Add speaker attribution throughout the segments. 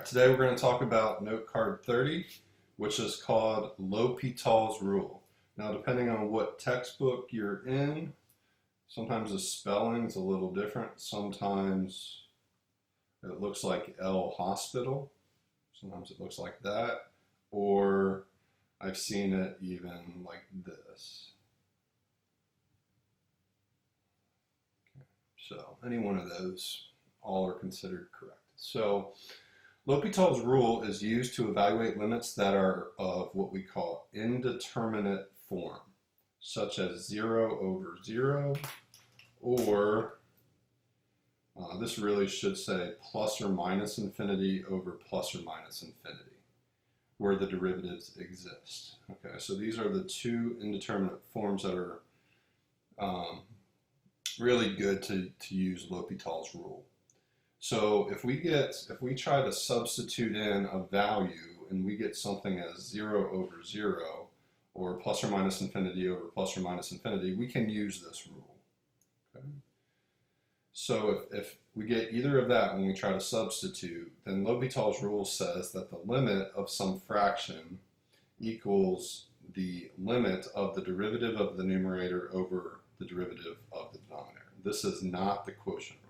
Speaker 1: Today we're going to talk about note card 30, which is called L'Hopital's rule. Now, depending on what textbook you're in, sometimes the spelling is a little different. Sometimes it looks like L Hospital. Sometimes it looks like that. Or I've seen it even like this. Okay. So any one of those, all are considered correct. So L'Hopital's rule is used to evaluate limits that are of what we call indeterminate form, such as 0 over 0, or this really should say plus or minus infinity over plus or minus infinity, where the derivatives exist. Okay, so these are the two indeterminate forms that are really good to use L'Hopital's rule. So if we try to substitute in a value and we get something as 0 over 0 or plus or minus infinity over plus or minus infinity, we can use this rule. Okay? So if we get either of that when we try to substitute, then L'Hopital's rule says that the limit of some fraction equals the limit of the derivative of the numerator over the derivative of the denominator. This is not the quotient rule.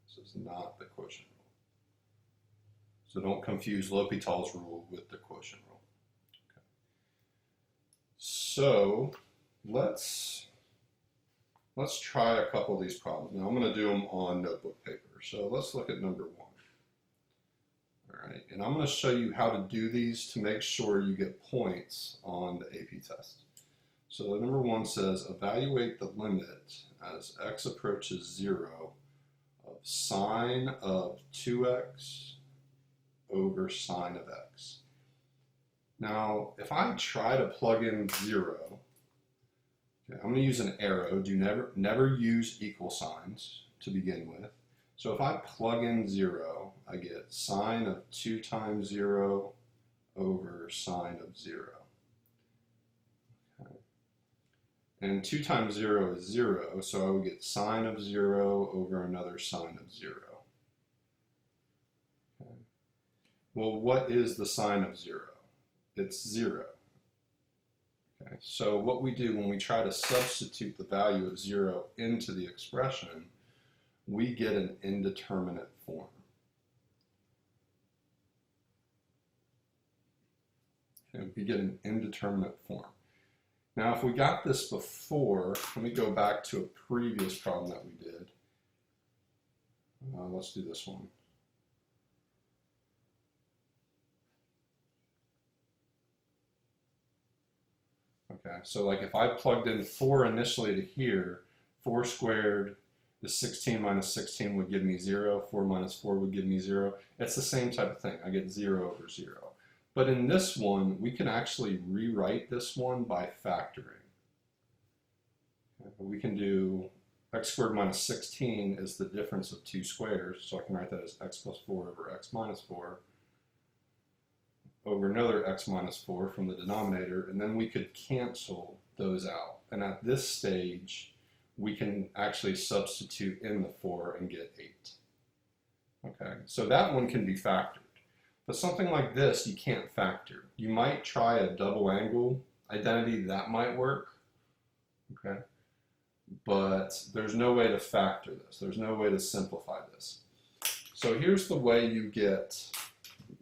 Speaker 1: This is not the quotient rule. So don't confuse L'Hopital's rule with the quotient rule. Okay. So let's try a couple of these problems. Now I'm going to do them on notebook paper. So let's look at number 1. All right, and I'm going to show you how to do these to make sure you get points on the AP test. So number 1 says evaluate the limit as x approaches 0 of sine of 2x over sine of x. Now, if I try to plug in 0, okay, I'm going to use an arrow. Do never use equal signs to begin with. So if I plug in 0, I get sine of 2 times 0 over sine of 0. Okay. And 2 times 0 is 0, so I would get sine of 0 over another sine of 0. Okay. Well, what is the sine of 0? It's 0. Okay. So what we do when we try to substitute the value of 0 into the expression, we get an indeterminate form. Okay. We get an indeterminate form. Now, if we got this before, let me go back to a previous problem that we did. Let's do this one. Okay, so like if I plugged in 4 initially to here, 4 squared is 16 minus 16 would give me 0. 4 minus 4 would give me 0. It's the same type of thing. I get 0 over 0. But in this one, we can actually rewrite this one by factoring. We can do x squared minus 16 is the difference of 2 squares, so I can write that as x plus 4 over x minus 4 over another x minus 4 from the denominator, and then we could cancel those out. And at this stage, we can actually substitute in the 4 and get 8. Okay, so that one can be factored. But something like this, you can't factor. You might try a double angle identity, that might work, okay? But there's no way to factor this. There's no way to simplify this. So here's the way you get,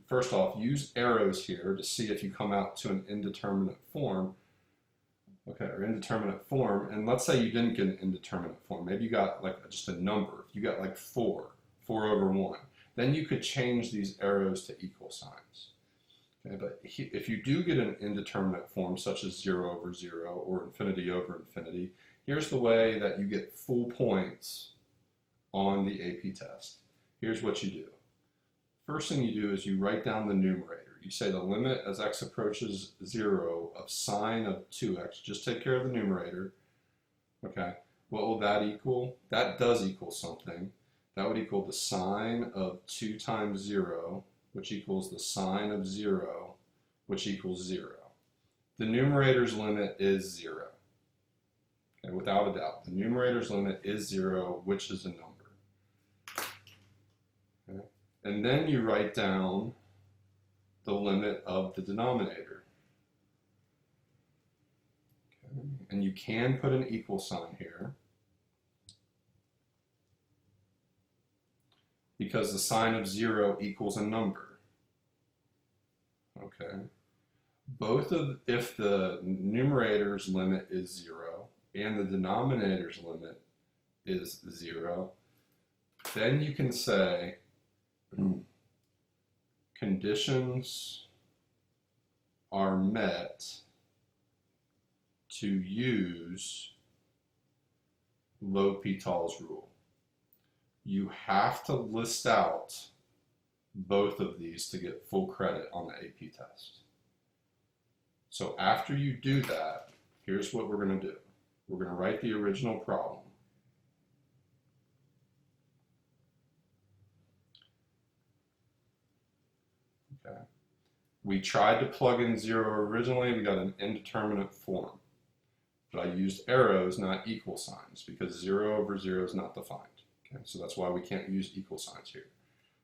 Speaker 1: first off, use arrows here to see if you come out to an indeterminate form, okay, or indeterminate form, and let's say you didn't get an indeterminate form. Maybe you got like just a number. You got like 4 over 1. Then you could change these arrows to equal signs. Okay, but if you do get an indeterminate form, such as 0 over 0 or infinity over infinity, here's the way that you get full points on the AP test. Here's what you do. First thing you do is you write down the numerator. You say the limit as x approaches 0 of sine of 2x. Just take care of the numerator. Okay, what will that equal? That does equal something. That would equal the sine of 2 times 0, which equals the sine of 0, which equals 0. The numerator's limit is 0. Okay, without a doubt, the numerator's limit is 0, which is a number. Okay. And then you write down the limit of the denominator. Okay. And you can put an equal sign here, because the sign of 0 equals a number. Okay. If the numerator's limit is 0 and the denominator's limit is 0, then you can say conditions are met to use L'Hopital's rule. You have to list out both of these to get full credit on the AP test. So after you do that, here's what we're going to do. We're going to write the original problem. Okay. We tried to plug in 0 originally. We got an indeterminate form. But I used arrows, not equal signs, because 0 over 0 is not defined. Okay, so that's why we can't use equal signs here.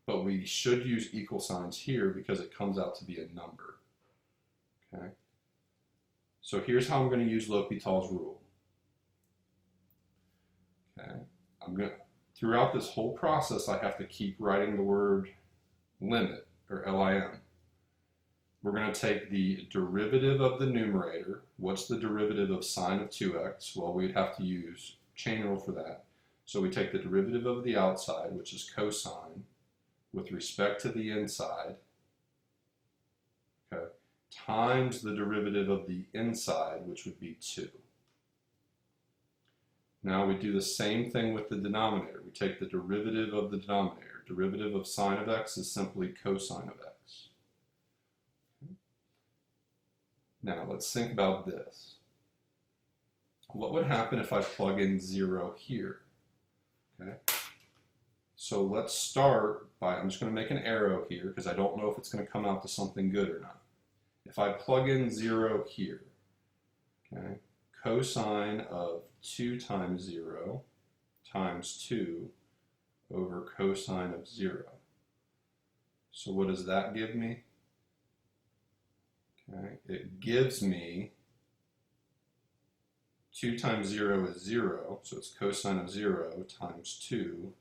Speaker 1: But we should use equal signs here because it comes out to be a number. Okay. So here's how I'm going to use L'Hopital's rule. Okay. Throughout this whole process, I have to keep writing the word limit, or LIM. We're going to take the derivative of the numerator. What's the derivative of sine of 2x? Well, we'd have to use chain rule for that. So we take the derivative of the outside, which is cosine, with respect to the inside, okay, times the derivative of the inside, which would be 2. Now we do the same thing with the denominator. We take the derivative of the denominator. Derivative of sine of x is simply cosine of x. Now let's think about this. What would happen if I plug in 0 here? Okay. So let's start by, I'm just going to make an arrow here because I don't know if it's going to come out to something good or not. If I plug in 0 here, okay, cosine of 2 times 0 times 2 over cosine of 0. So what does that give me? Okay, it gives me 2 times 0 is 0, so it's cosine of 0 times 2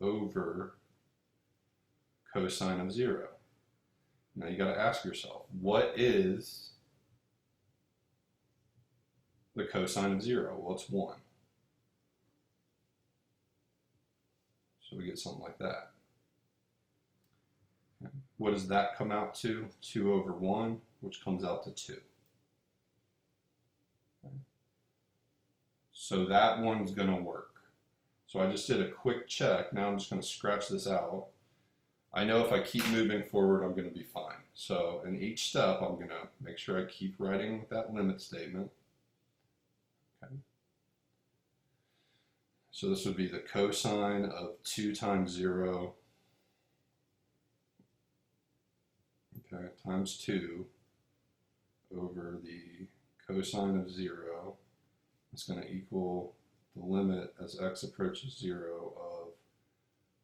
Speaker 1: over cosine of 0. Now you got to ask yourself, what is the cosine of 0? Well, it's 1. So we get something like that. Okay. What does that come out to? 2 over 1, which comes out to 2. Okay. So that one's going to work. So I just did a quick check. Now I'm just going to scratch this out. I know if I keep moving forward, I'm going to be fine. So in each step, I'm going to make sure I keep writing that limit statement. Okay. So this would be the cosine of 2 times 0, okay, times 2 over the cosine of 0. It's going to equal the limit as x approaches 0 of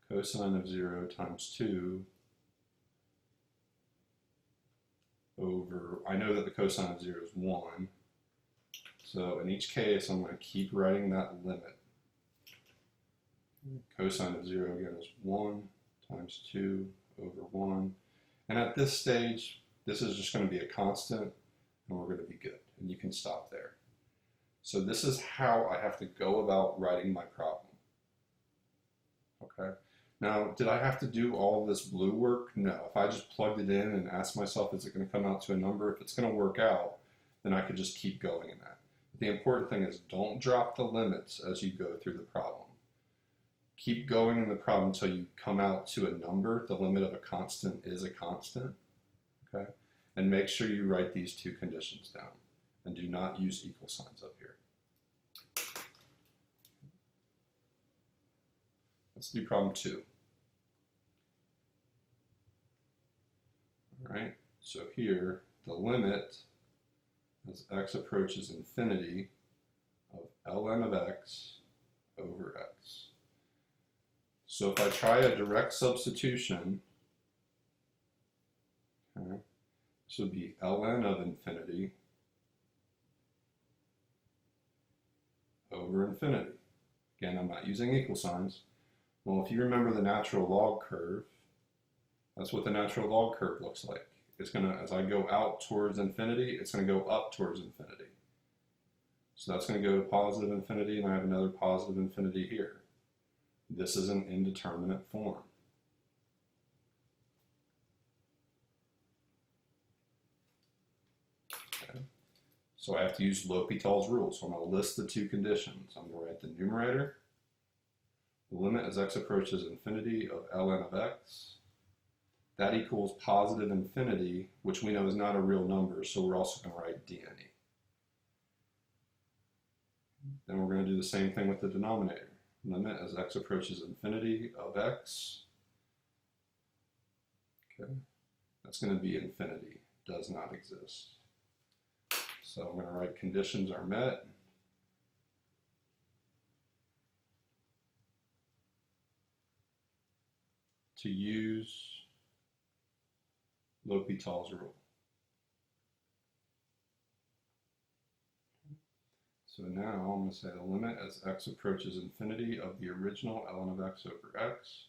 Speaker 1: cosine of 0 times 2 over, I know that the cosine of 0 is 1, so in each case I'm going to keep writing that limit. Cosine of 0 again is 1 times 2 over 1, and at this stage this is just going to be a constant and we're going to be good, and you can stop there. So this is how I have to go about writing my problem. Okay. Now, did I have to do all this blue work? No. If I just plugged it in and asked myself, is it going to come out to a number? If it's going to work out, then I could just keep going in that. But the important thing is don't drop the limits as you go through the problem. Keep going in the problem until you come out to a number. The limit of a constant is a constant. Okay. And make sure you write these two conditions down. And do not use equal signs up here. Let's do problem 2. All right, so here the limit as x approaches infinity of ln of x over x. So if I try a direct substitution, okay, this would be ln of infinity over infinity. Again, I'm not using equal signs. Well, if you remember the natural log curve, that's what the natural log curve looks like. It's going to, as I go out towards infinity, it's going to go up towards infinity. So that's going to go to positive infinity, and I have another positive infinity here. This is an indeterminate form. Okay. So I have to use L'Hopital's rule. So I'm going to list the two conditions. I'm going to write the numerator. The limit as x approaches infinity of ln of x. That equals positive infinity, which we know is not a real number, so we're also going to write dne. Then we're going to do the same thing with the denominator. Limit as x approaches infinity of x. Okay, that's going to be infinity, does not exist. So I'm going to write conditions are met. To use L'Hopital's rule. So now I'm going to say the limit as x approaches infinity of the original ln of x over x.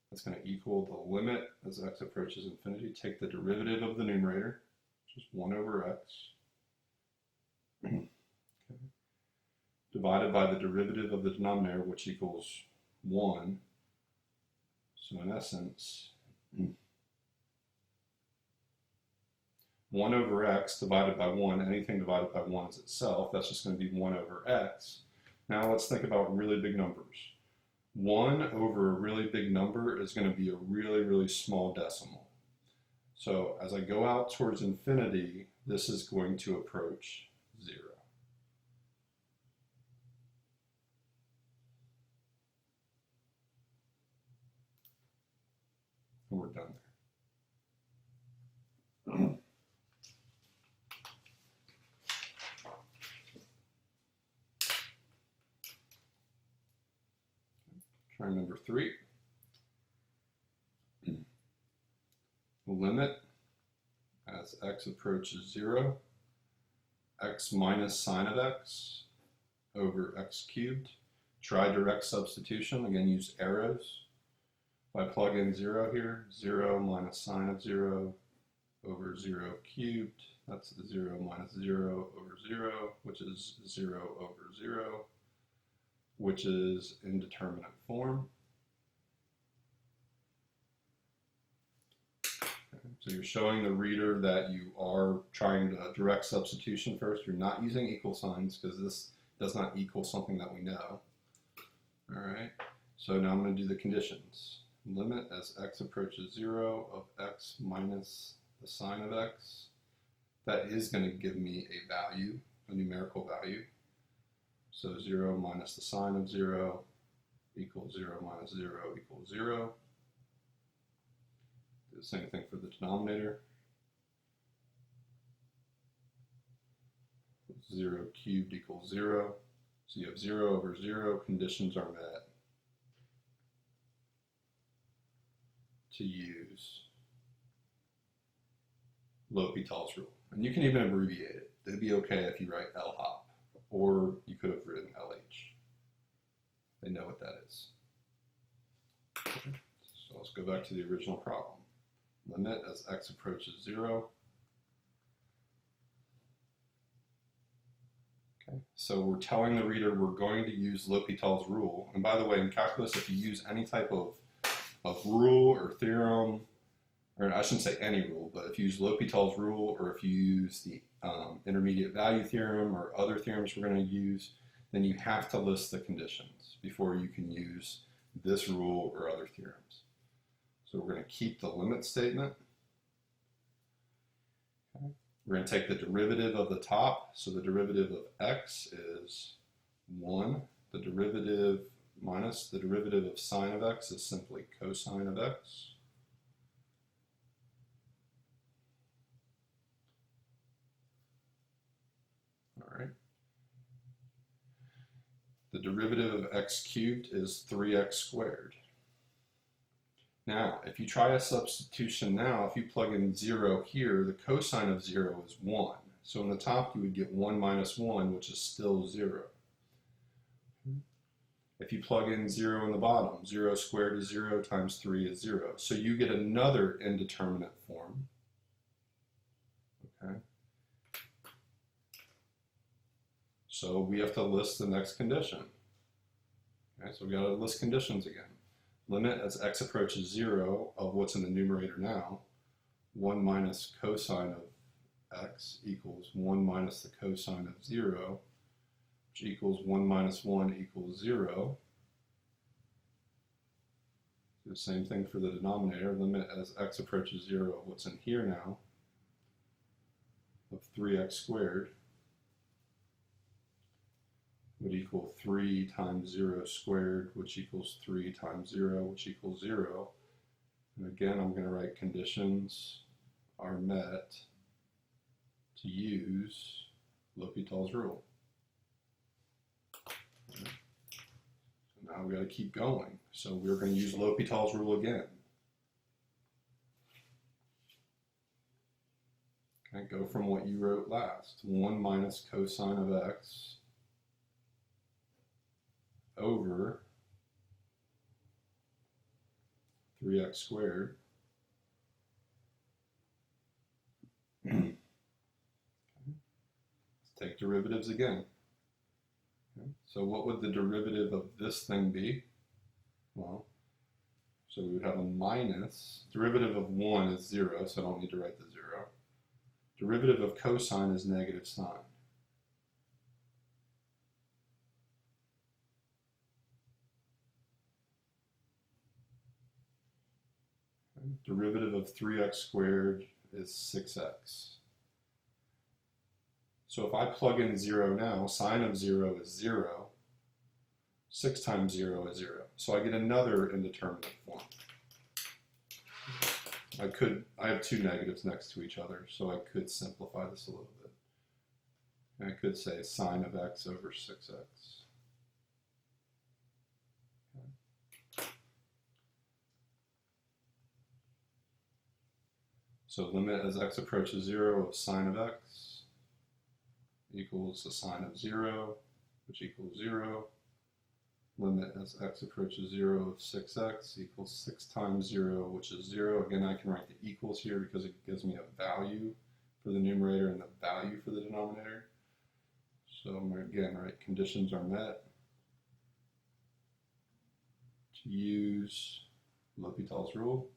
Speaker 1: That's going to equal the limit as x approaches infinity. Take the derivative of the numerator, which is 1 over x, okay, divided by the derivative of the denominator, which equals 1. So in essence, 1 over x divided by 1, anything divided by 1 is itself. That's just going to be 1 over x. Now let's think about really big numbers. 1 over a really big number is going to be a really, really small decimal. So as I go out towards infinity, this is going to approach 0. And we're done there. Try number 3. The limit as x approaches 0, x minus sine of x over x cubed. Try direct substitution. Again, use arrows. If I plug in 0 here, 0 minus sine of 0 over 0 cubed. That's 0 minus 0 over 0, which is 0 over 0, which is indeterminate form. Okay. So you're showing the reader that you are trying to direct substitution first. You're not using equal signs because this does not equal something that we know. All right. So now I'm going to do the conditions. Limit as x approaches 0 of x minus the sine of x. That is going to give me a value, a numerical value. So 0 minus the sine of 0 equals 0 minus 0 equals 0. Do the same thing for the denominator. 0 cubed equals 0. So you have 0 over 0, conditions are met to use L'Hopital's rule. And you can even abbreviate it. It'd be okay if you write LHOP, or you could have written LH. They know what that is. Okay. So let's go back to the original problem. Limit as x approaches 0. Okay. So we're telling the reader we're going to use L'Hopital's rule. And by the way, in calculus, if you use any type of rule or theorem, or I shouldn't say any rule, but if you use L'Hopital's rule, or if you use the intermediate value theorem or other theorems we're going to use, then you have to list the conditions before you can use this rule or other theorems. So we're going to keep the limit statement. Okay. We're going to take the derivative of the top. So the derivative of x is 1. The derivative minus the derivative of sine of x is simply cosine of x. All right. The derivative of x cubed is 3x squared. Now, if you try a substitution now, if you plug in 0 here, the cosine of 0 is 1. So in the top, you would get 1 minus 1, which is still 0. If you plug in 0 in the bottom, 0 squared is 0 times 3 is 0. So you get another indeterminate form. Okay. So we have to list the next condition. Okay, so we got to list conditions again. Limit as x approaches 0 of what's in the numerator now, 1 minus cosine of x equals 1 minus the cosine of 0, which equals 1 minus 1 equals 0. Do the same thing for the denominator. Limit as x approaches 0 of what's in here now, of 3x squared, would equal 3 times 0 squared, which equals 3 times 0, which equals 0. And again, I'm going to write conditions are met to use L'Hopital's rule. Okay. So now we've got to keep going. So we're going to use L'Hopital's rule again. Okay, go from what you wrote last. 1 minus cosine of x over 3x squared. Let's take derivatives again. Okay. So what would the derivative of this thing be? Well, so we would have a minus. Derivative of 1 is 0, so I don't need to write the 0. Derivative of cosine is negative sine. Derivative of 3x squared is 6x. So if I plug in 0 now, sine of 0 is 0. 6 times 0 is 0. So I get another indeterminate form. I have two negatives next to each other, so I could simplify this a little bit. And I could say sine of x over 6x. So limit as x approaches 0 of sine of x equals the sine of 0, which equals 0. Limit as x approaches 0 of 6x equals 6 times 0, which is 0. Again, I can write the equals here because it gives me a value for the numerator and the value for the denominator. So I'm going to again write conditions are met to use L'Hopital's rule.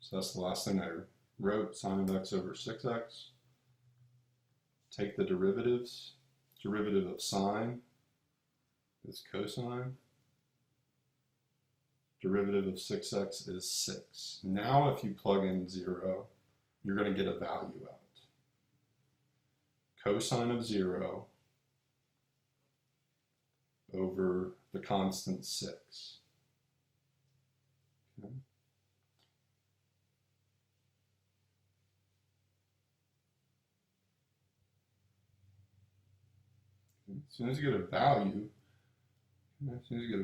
Speaker 1: So that's the last thing I wrote, sine of x over 6x. Take the derivatives. Derivative of sine is cosine. Derivative of 6x is 6. Now if you plug in 0, you're going to get a value out. Cosine of 0 over the constant 6. Okay. As soon as you get a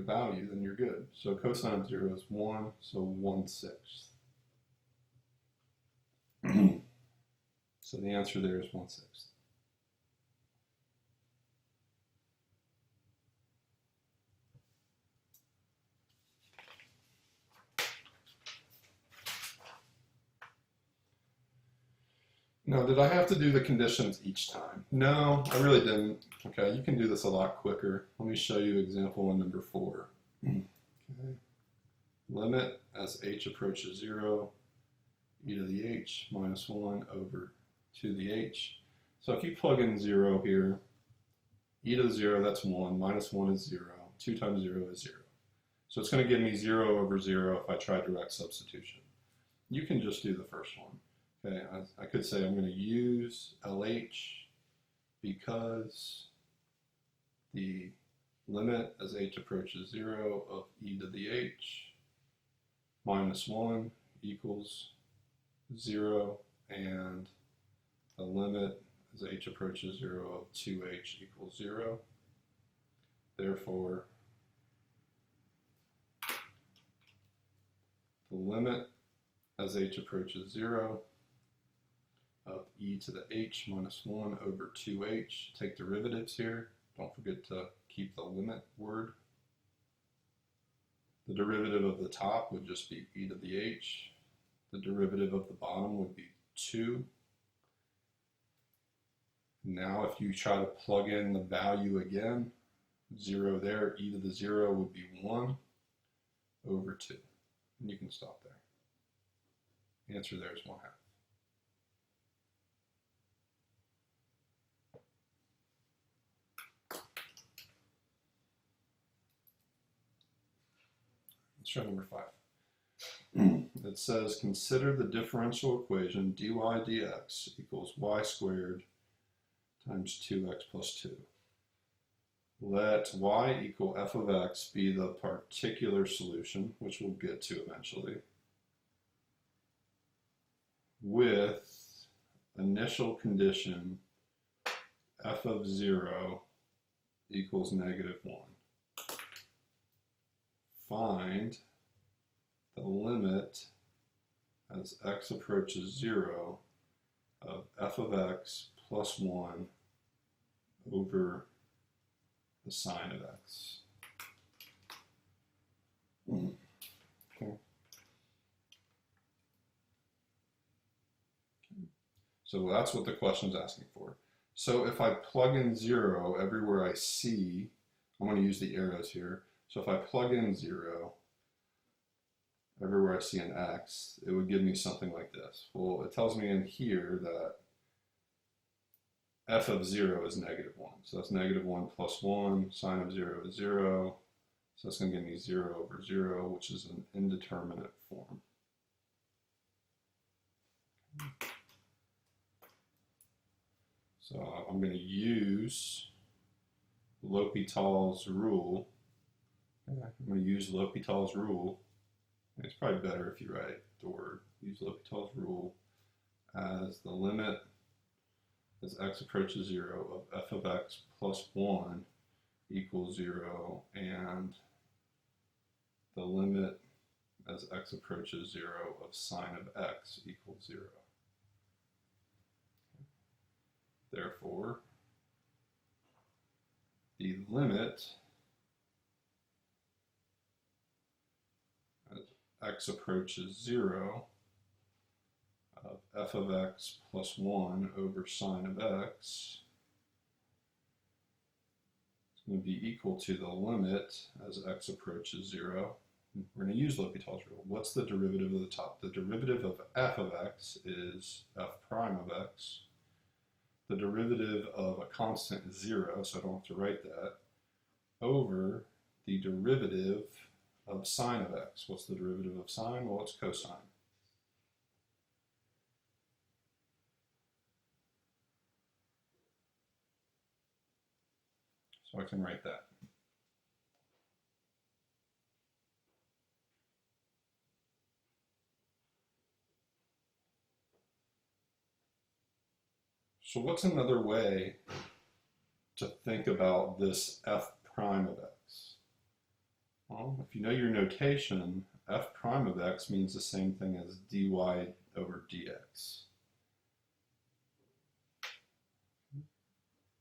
Speaker 1: value, then you're good. So cosine of 0 is 1, so 1/6. So the answer there is 1/6. Now, did I have to do the conditions each time? No, I really didn't. Okay, you can do this a lot quicker. Let me show you example one, number 4. Okay. Limit as h approaches 0, e to the h minus 1 over 2 to the h. So if you plug in 0 here, e to the 0, that's 1, minus 1 is 0, 2 times 0 is 0. So it's going to give me 0 over 0 if I try direct substitution. You can just do the first one. Okay, I could say I'm going to use LH because the limit as h approaches 0 of e to the h minus 1 equals 0, and the limit as h approaches 0 of 2h equals 0. Therefore, the limit as h approaches 0 of e to the h minus 1 over 2h. Take derivatives here. Don't forget to keep the limit word. The derivative of the top would just be e to the h. The derivative of the bottom would be 2. Now if you try to plug in the value again, 0 there, e to the 0 would be 1 over 2. And you can stop there. The answer there is 1/2. Let's try number 5. It says, consider the differential equation dy dx equals y squared times 2x plus 2. Let y equal f of x be the particular solution, which we'll get to eventually, with initial condition f of 0 equals -1. Find the limit as x approaches 0 of f of x plus 1 over the sine of x. Okay. So that's what the question's asking for. So if I plug in 0 everywhere I see, I'm going to use the arrows here. So if I plug in 0 everywhere I see an x, it would give me something like this. Well, it tells me in here that f of 0 is -1. So that's -1 plus 1, sine of 0 is 0. So that's going to give me 0 over 0, which is an indeterminate form. So I'm going to use L'Hopital's rule. I'm going to use L'Hopital's rule. It's probably better if you write the word. Use L'Hopital's rule as the limit as x approaches 0 of f of x plus 1 equals 0, and the limit as x approaches 0 of sine of x equals 0. Therefore, the limit as x approaches 0 of f of x plus 1 over sine of x is going to be equal to the limit as x approaches 0. We're going to use L'Hopital's rule. What's the derivative of the top? The derivative of f of x is f prime of x. The derivative of a constant is 0, so I don't have to write that, over the derivative of sine of x. What's the derivative of sine? Well, it's cosine. So I can write that. So what's another way to think about this f prime of x? Well, if you know your notation, f prime of x means the same thing as dy over dx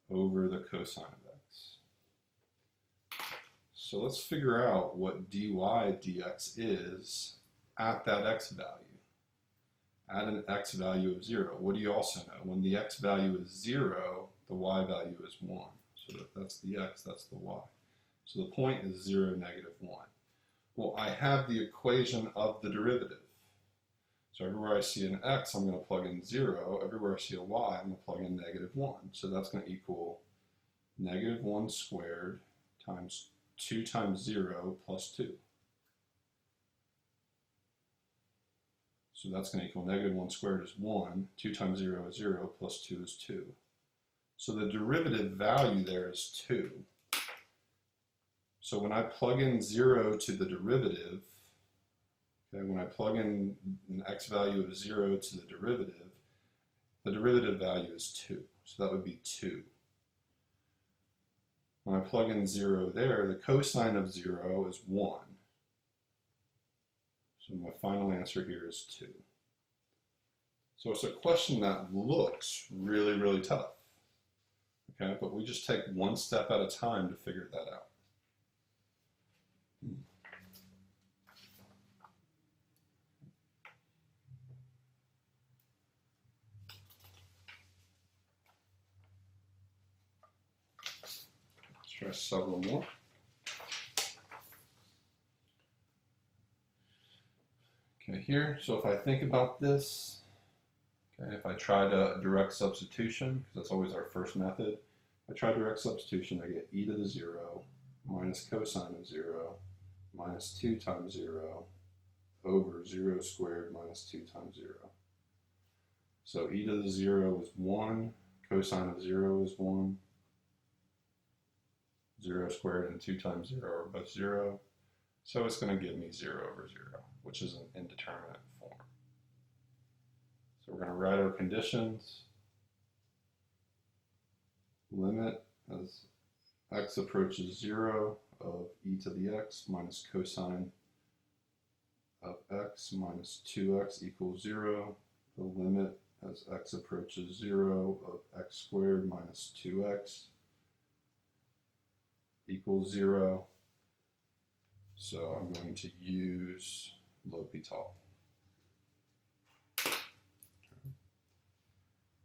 Speaker 1: over the cosine of x. So let's figure out what dy dx is at that x value. At an x value of 0. What do you also know? When the x value is 0, the y value is 1. So that's the x, that's the y. So the point is 0, -1. Well, I have the equation of the derivative. So everywhere I see an x, I'm going to plug in 0. Everywhere I see a y, I'm going to plug in -1. So that's going to equal -1 squared times 2 times 0 plus 2. So that's going to equal -1 squared is 1, 2 times 0 is 0, plus 2 is 2. So the derivative value there is 2. So when I plug in 0 to the derivative, okay, when I plug in an x value of 0 to the derivative, the derivative value is 2, so that would be 2. When I plug in 0 there, the cosine of 0 is 1. So my final answer here is 2. So it's a question that looks really, really tough. Okay, but we just take one step at a time to figure that out. Let's try several more. Okay, here, so if I think about this, okay, if I try to direct substitution, because that's always our first method, if I try direct substitution, I get e to the 0 minus cosine of 0 minus 2 times 0 over 0 squared minus 2 times 0. So e to the 0 is 1, cosine of 0 is 1, 0 squared and 2 times 0 are both 0. So it's going to give me 0 over 0, which is an indeterminate form. So we're going to write our conditions. Limit as x approaches 0 of e to the x minus cosine of x minus 2x equals 0. The limit as x approaches 0 of x squared minus 2x equals 0. So I'm going to use L'Hopital.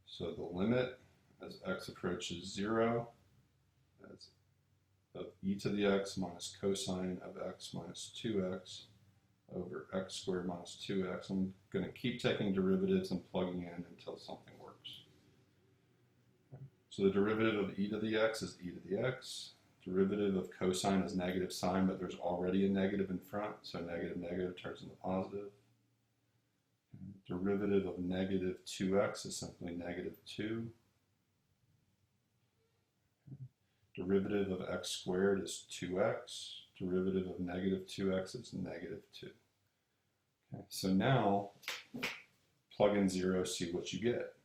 Speaker 1: So the limit as x approaches 0 as of e to the x minus cosine of x minus 2x over x squared minus 2x. I'm going to keep taking derivatives and plugging in until something works. So the derivative of e to the x is e to the x. Derivative of cosine is negative sign, but there's already a negative in front, so negative negative turns into positive. Derivative of negative 2x is simply negative 2. Derivative of x squared is 2x. Derivative of negative 2x is negative 2. Okay, so now plug in 0, see what you get.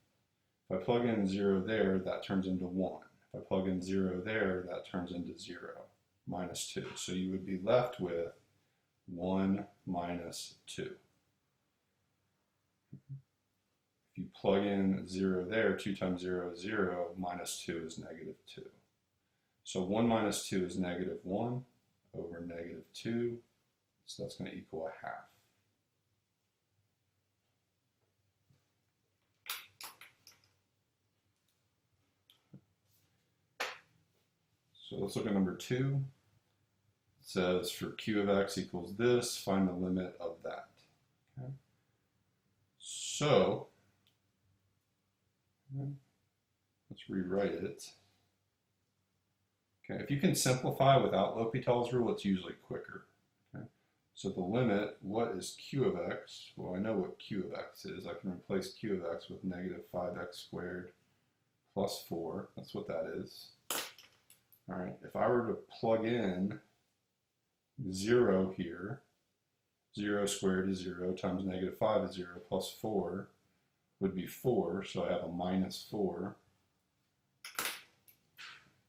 Speaker 1: If I plug in 0 there, that turns into 1. If I plug in 0 there, that turns into 0, minus 2. So you would be left with 1 minus 2. If you plug in 0 there, 2 times 0 is 0, minus 2 is negative 2. So 1 minus 2 is negative 1 over negative 2, so that's going to equal a half. So let's look at number 2. It says for q of x equals this, find the limit of that. Okay. So let's rewrite it. Okay, if you can simplify without L'Hopital's rule, it's usually quicker. Okay. So the limit, what is q of x? Well, I know what q of x is. I can replace q of x with negative 5x squared plus 4. That's what that is. All right, if I were to plug in 0 here, 0 squared is 0 times negative 5 is 0 plus 4 would be 4, so I have a minus 4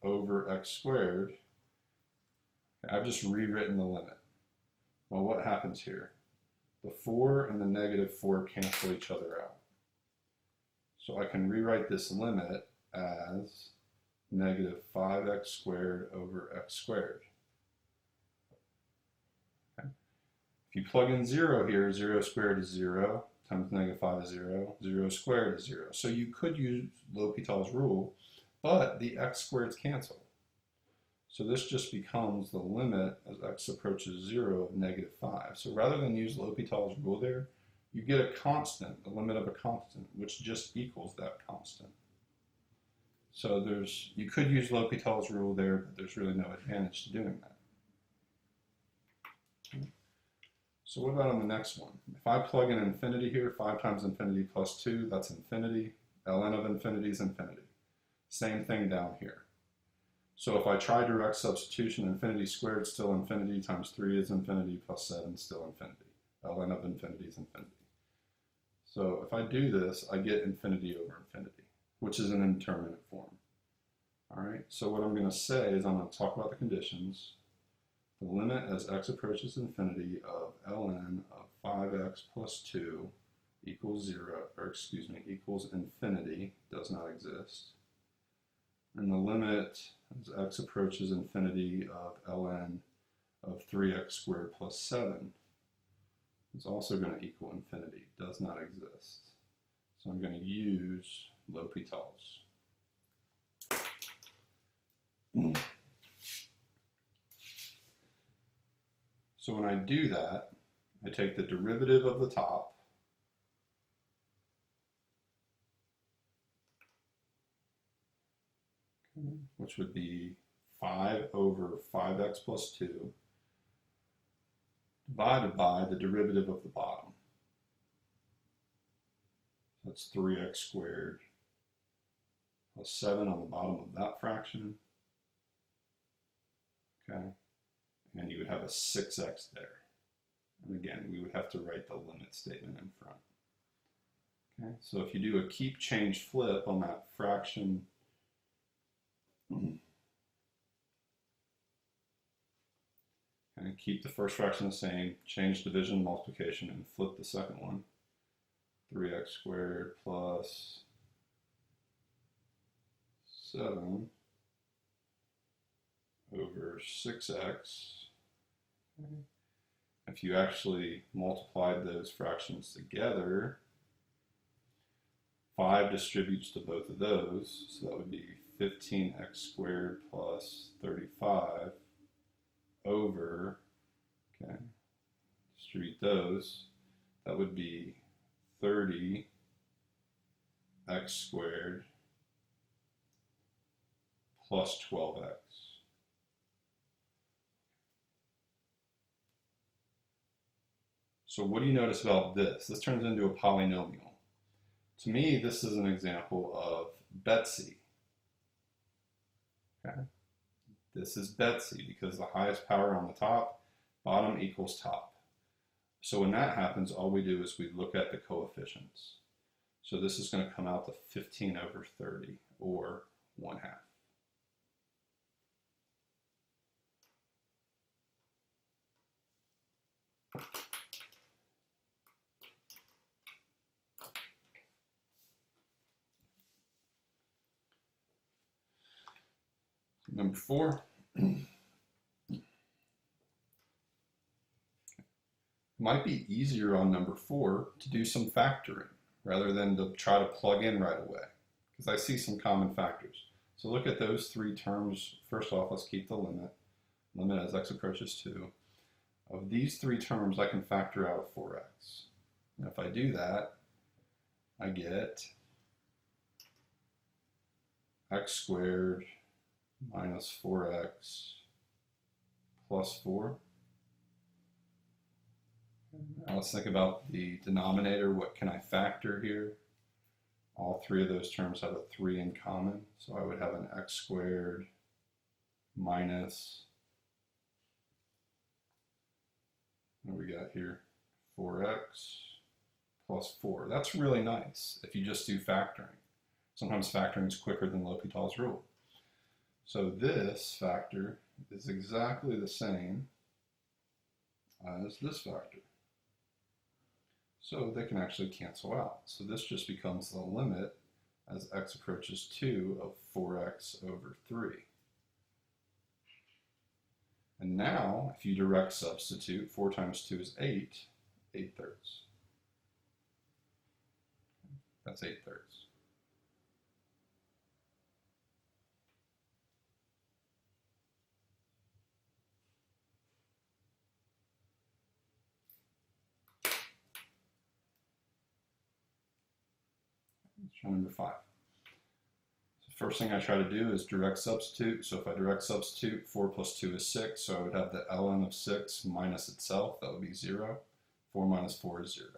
Speaker 1: over x squared. I've just rewritten the limit. Well, what happens here? The 4 and the negative 4 cancel each other out. So I can rewrite this limit as negative 5x squared over x squared. Okay. If you plug in 0 here, 0 squared is 0, times negative 5 is 0, 0 squared is 0. So you could use L'Hopital's rule, but the x squareds cancel. So this just becomes the limit as x approaches 0 of negative 5. So rather than use L'Hopital's rule there, you get a constant, the limit of a constant, which just equals that constant. So you could use L'Hopital's rule there, but there's really no advantage to doing that. Okay. So what about on the next one? If I plug in infinity here, 5 times infinity plus 2, that's infinity. Ln of infinity is infinity. Same thing down here. So if I try direct substitution, infinity squared is still infinity, times 3 is infinity, plus 7 is still infinity. Ln of infinity is infinity. So if I do this, I get infinity over infinity, which is an indeterminate form. All right, so what I'm going to say is I'm going to talk about the conditions. The limit as x approaches infinity of ln of 5x plus 2 equals 0, or excuse me, equals infinity does not exist. And the limit as x approaches infinity of ln of 3x squared plus 7 is also going to equal infinity, does not exist. So I'm going to use L'Hopital's. So when I do that, I take the derivative of the top, which would be 5 over 5x plus 2, divided by the derivative of the bottom. That's 3x squared plus 7 on the bottom of that fraction. Okay, and you would have a 6x there. And again, we would have to write the limit statement in front. Okay, so if you do a keep, change, flip on that fraction, and keep the first fraction the same, change division, multiplication, and flip the second one. 3x squared plus 7 over 6x. If you actually multiplied those fractions together, 5 distributes to both of those, so that would be 15x squared plus 35 over, okay, distribute those, that would be 30x squared plus 12x. So what do you notice about this? This turns into a polynomial. To me, this is an example of Betsy. Okay? This is Betsy because the highest power on the top, bottom equals top. So when that happens, all we do is we look at the coefficients. So this is going to come out to 15 over 30, or 1/2. Number 4. Might be easier on number 4 to do some factoring rather than to try to plug in right away, because I see some common factors. So look at those 3 terms. First off, let's keep the limit. Limit as x approaches 2. Of these 3 terms, I can factor out 4x. And if I do that, I get x squared minus 4x plus 4. Now let's think about the denominator. What can I factor here? All 3 of those terms have a 3 in common, so I would have an x squared minus, what do we got here? 4x plus 4. That's really nice if you just do factoring. Sometimes factoring is quicker than L'Hopital's rule. So this factor is exactly the same as this factor. So they can actually cancel out. So this just becomes the limit as x approaches 2 of 4x over 3. And now, if you direct substitute, 4 times 2 is 8, 8/3. That's 8/3. Let's try number 5. So first thing I try to do is direct substitute. So if I direct substitute, 4 plus 2 is 6. So I would have the ln of 6 minus itself. That would be 0. 4 minus 4 is 0.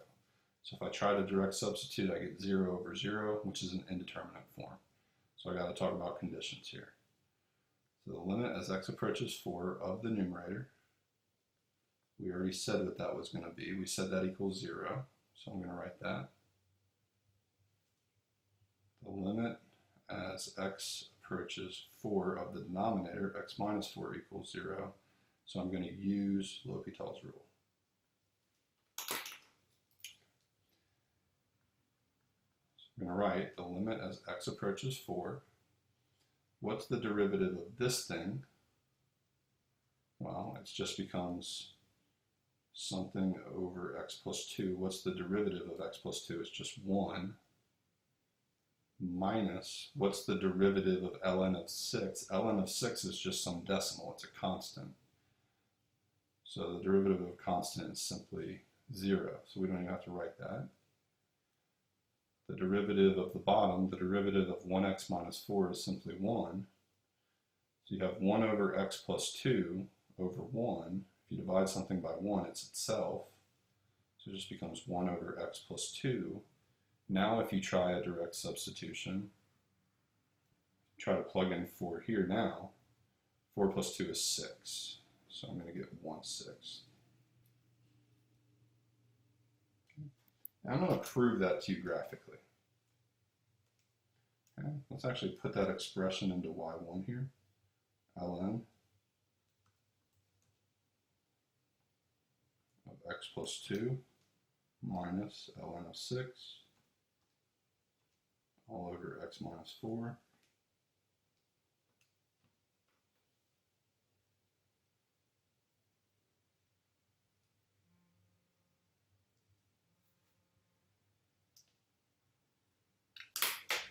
Speaker 1: So if I try to direct substitute, I get 0 over 0, which is an indeterminate form. So I got to talk about conditions here. So the limit as x approaches 4 of the numerator, we already said what that was going to be. We said that equals 0, so I'm going to write that. the limit as x approaches 4 of the denominator, x minus 4 equals 0. So I'm going to use L'Hopital's rule. So I'm going to write the limit as x approaches 4. What's the derivative of this thing? Well, it just becomes something over x plus 2. What's the derivative of x plus 2? It's just 1. Minus, what's the derivative of ln of 6? ln of 6 is just some decimal. It's a constant. So the derivative of a constant is simply 0. So we don't even have to write that. The derivative of the bottom, the derivative of 1x minus 4 is simply 1. So you have 1 over x plus 2 over 1. If you divide something by 1, it's itself. So it just becomes 1 over x plus 2. Now if you try a direct substitution, try to plug in 4 here now, 4 plus 2 is 6. So I'm going to get 1/6. I'm going to prove that to you graphically. Okay, let's actually put that expression into y1 here. ln of x plus 2 minus ln of 6 all over x minus 4.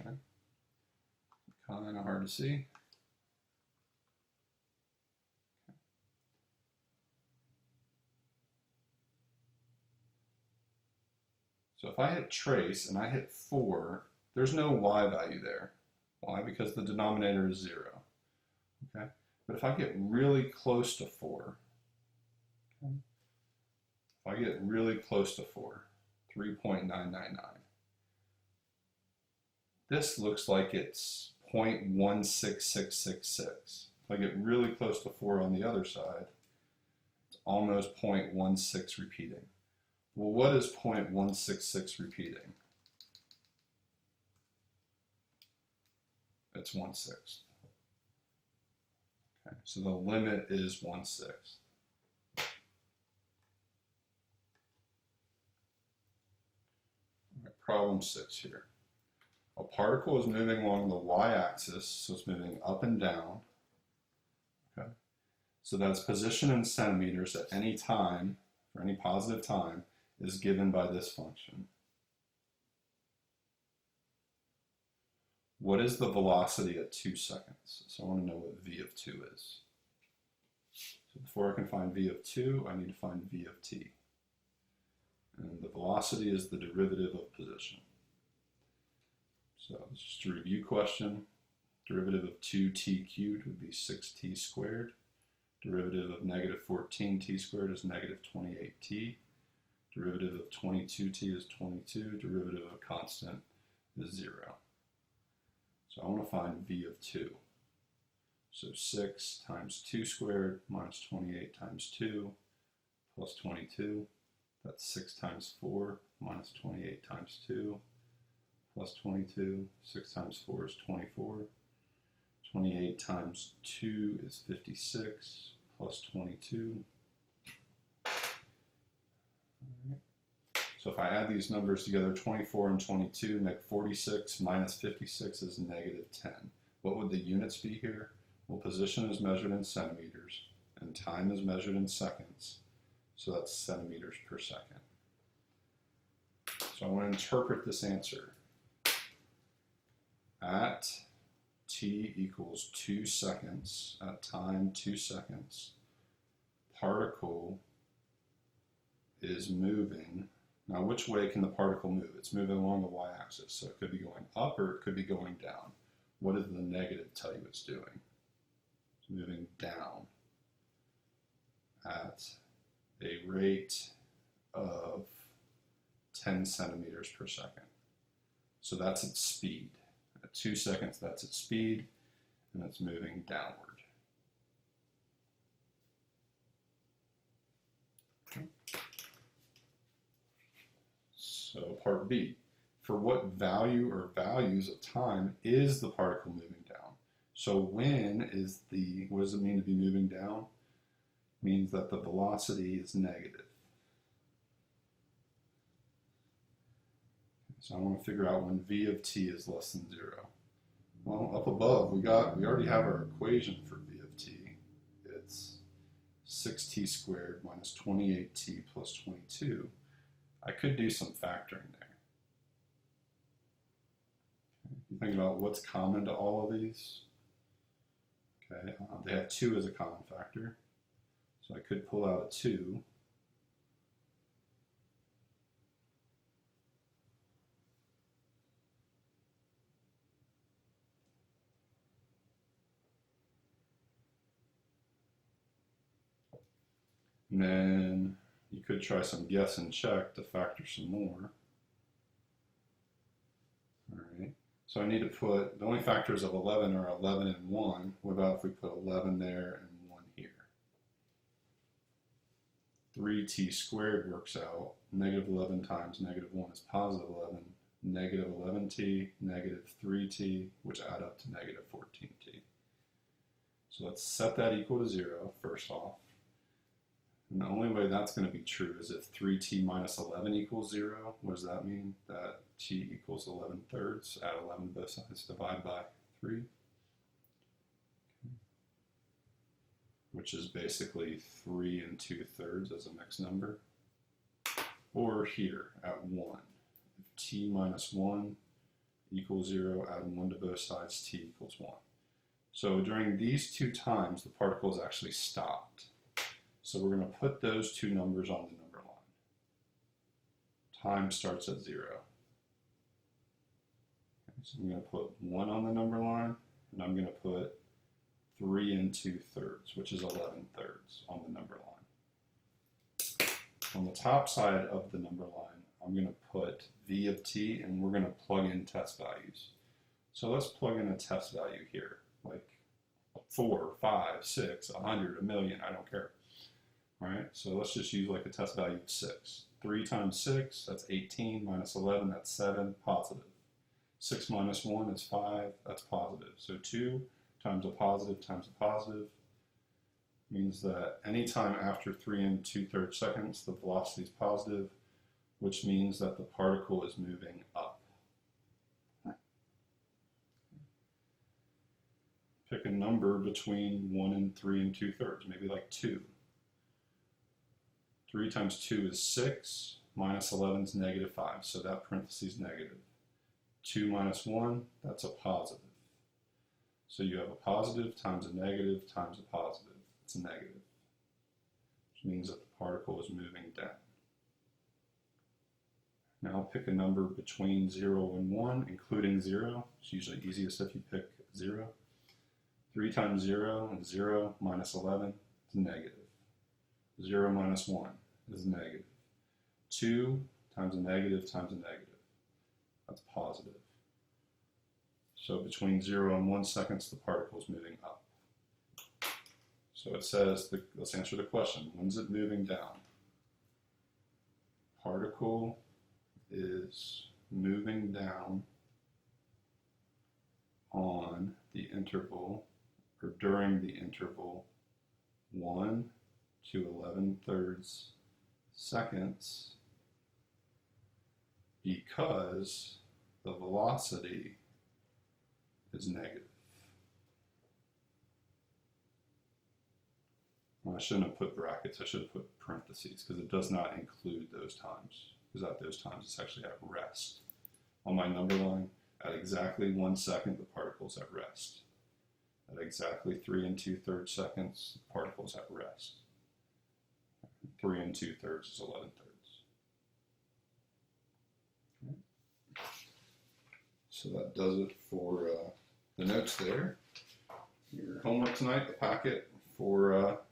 Speaker 1: Okay. Kind of hard to see. So if I hit trace and I hit 4, there's no y value there. Why? Because the denominator is 0. Okay? But if I get really close to 4, okay? If I get really close to 4, 3.999, this looks like it's 0.16666. If I get really close to 4 on the other side, it's almost 0.16 repeating. Well, what is 0.166 repeating? It's 1/6. Okay, so the limit is 1/6. Right, problem 6 here. A particle is moving along the y-axis, so it's moving up and down. Okay, so that its position in centimeters at any time, for any positive time, is given by this function. What is the velocity at 2 seconds? So I want to know what v of 2 is. So before I can find v of 2, I need to find v of t. And the velocity is the derivative of position. So just a review question. Derivative of 2t cubed would be 6t squared. Derivative of negative 14t squared is negative 28t. Derivative of 22t is 22. Derivative of a constant is 0. So I want to find v of 2. So 6 times 2 squared minus 28 times 2 plus 22. That's 6 times 4 minus 28 times 2 plus 22. 6 times 4 is 24. 28 times 2 is 56 plus 22. So if I add these numbers together, 24 and 22 make 46 minus 56 is negative 10. What would the units be here? Well, position is measured in centimeters and time is measured in seconds. So that's centimeters per second. So I want to interpret this answer. At t equals 2 seconds, at time 2 seconds, particle is moving. Now, which way can the particle move? It's moving along the y-axis, so it could be going up or it could be going down. What does the negative tell you it's doing? It's moving down at a rate of 10 centimeters per second. So that's its speed. At 2 seconds, that's its speed, and it's moving downward. Okay. So part B, for what value or values of time is the particle moving down. So when is what does it mean to be moving down? It means that the velocity is negative. So I want to figure out when v of t is less than 0. Well, up above we already have our equation for v of t. It's 6t squared minus 28t plus 22. I could do some factoring there. You think about what's common to all of these. Okay, they have 2 as a common factor. So I could pull out a 2. And then you could try some guess and check to factor some more. All right. So I need to put, the only factors of 11 are 11 and 1. What about if we put 11 there and 1 here? 3t squared works out. Negative 11 times negative 1 is positive 11. Negative 11t, negative 3t, which add up to negative 14t. So let's set that equal to 0 first off. And the only way that's going to be true is if 3t minus 11 equals 0. What does that mean? That t equals 11 thirds. Add 11 both sides, divide by 3. Which is basically 3 and 2/3 as a mixed number. Or here at 1. If t minus 1 equals 0, add 1 to both sides, t equals 1. So during these 2 times, the particle is actually stopped. So we're going to put those 2 numbers on the number line. Time starts at 0. Okay, so I'm going to put 1 on the number line, and I'm going to put 3 and 2/3, which is 11 thirds on the number line. On the top side of the number line, I'm going to put v of t, and we're going to plug in test values. So let's plug in a test value here, like 4, 5, 6, 100, a million, I don't care. All right, so let's just use like a test value of 6. 3 times 6, that's 18, minus 11, that's 7, positive. 6 minus 1 is 5, that's positive. So 2 times a positive means that anytime after 3 and 2/3 seconds, the velocity is positive, which means that the particle is moving up. Pick a number between 1 and 3 and 2/3, maybe like 2. 3 times 2 is 6, minus 11 is negative 5, so that parenthesis is negative. 2 minus 1, that's a positive. So you have a positive times a negative times a positive. It's a negative, which means that the particle is moving down. Now pick a number between 0 and 1, including 0. It's usually easiest if you pick 0. 3 times 0 is 0, minus 11 is negative. 0 minus 1 is negative. 2 times a negative, that's positive. So between 0 and 1 seconds, the particle is moving up. So it says, let's answer the question, when's it moving down? Particle is moving down on the interval, or during the interval, 1 to 11/3 seconds, because the velocity is negative. Well, I shouldn't have put brackets, I should have put parentheses, because it does not include those times, because at those times it's actually at rest. On my number line, at exactly 1 second, the particle's at rest. At exactly 3 and 2/3 seconds, the particle's at rest. 3 and 2/3 is 11/3. Okay. So that does it for the notes there. Your homework tonight, the packet for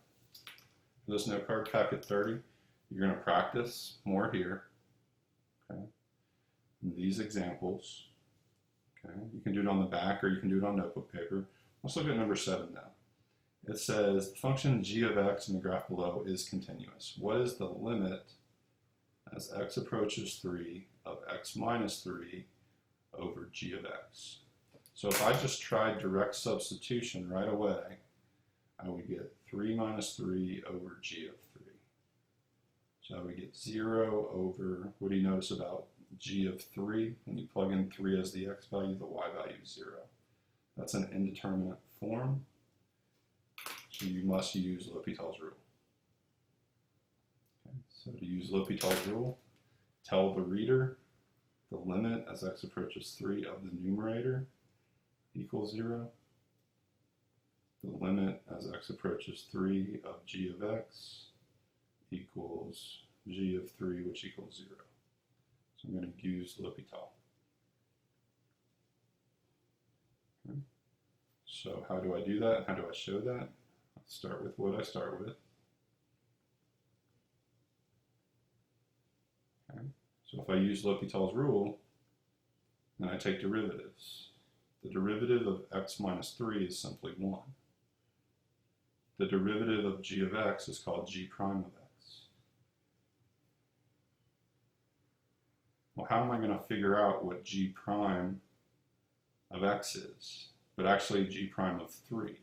Speaker 1: this note card, packet 30. You're going to practice more here. Okay. These examples. Okay. You can do it on the back or you can do it on notebook paper. Let's look at number 7 now. It says the function g of x in the graph below is continuous. What is the limit as x approaches 3 of x minus 3 over g of x. So if I just tried direct substitution right away, I would get 3 minus 3 over g of 3. So I would get 0 over, what do you notice about g of 3? When you plug in 3 as the x value, the y value is 0. That's an indeterminate form, so you must use L'Hopital's rule. Okay, so to use L'Hopital's rule, tell the reader the limit as x approaches 3 of the numerator equals 0. The limit as x approaches 3 of g of x equals g of 3, which equals 0. So I'm going to use L'Hopital. Okay. So how do I do that? How do I show that? Let's start with what I start with. Okay. So if I use L'Hopital's rule, then I take derivatives. The derivative of x minus 3 is simply 1. The derivative of g of x is called g prime of x. Well, how am I going to figure out what g prime of x is, but actually g prime of 3?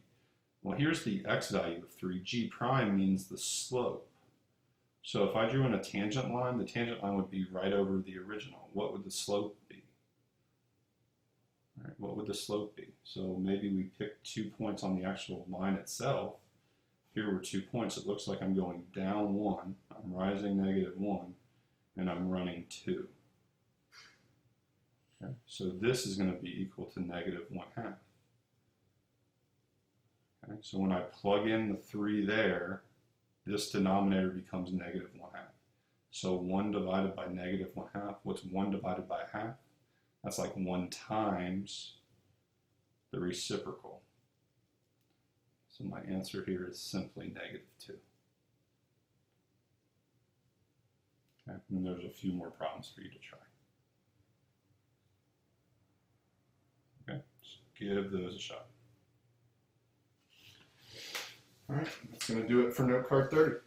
Speaker 1: Well, here's the x value of 3. G prime means the slope. So if I drew in a tangent line, the tangent line would be right over the original. What would the slope be? All right, what would the slope be? So maybe we pick 2 points on the actual line itself. Here were 2 points. It looks like I'm going down 1, I'm rising -1, and I'm running 2. Okay, so this is going to be equal to -1/2. Okay, so when I plug in the 3 there, this denominator becomes -1/2. So 1 divided by -1/2, what's 1 divided by 1/2? That's like 1 times the reciprocal. So my answer here is simply -2. Okay, and there's a few more problems for you to try. Okay, so give those a shot. All right, that's going to do it for note card 30.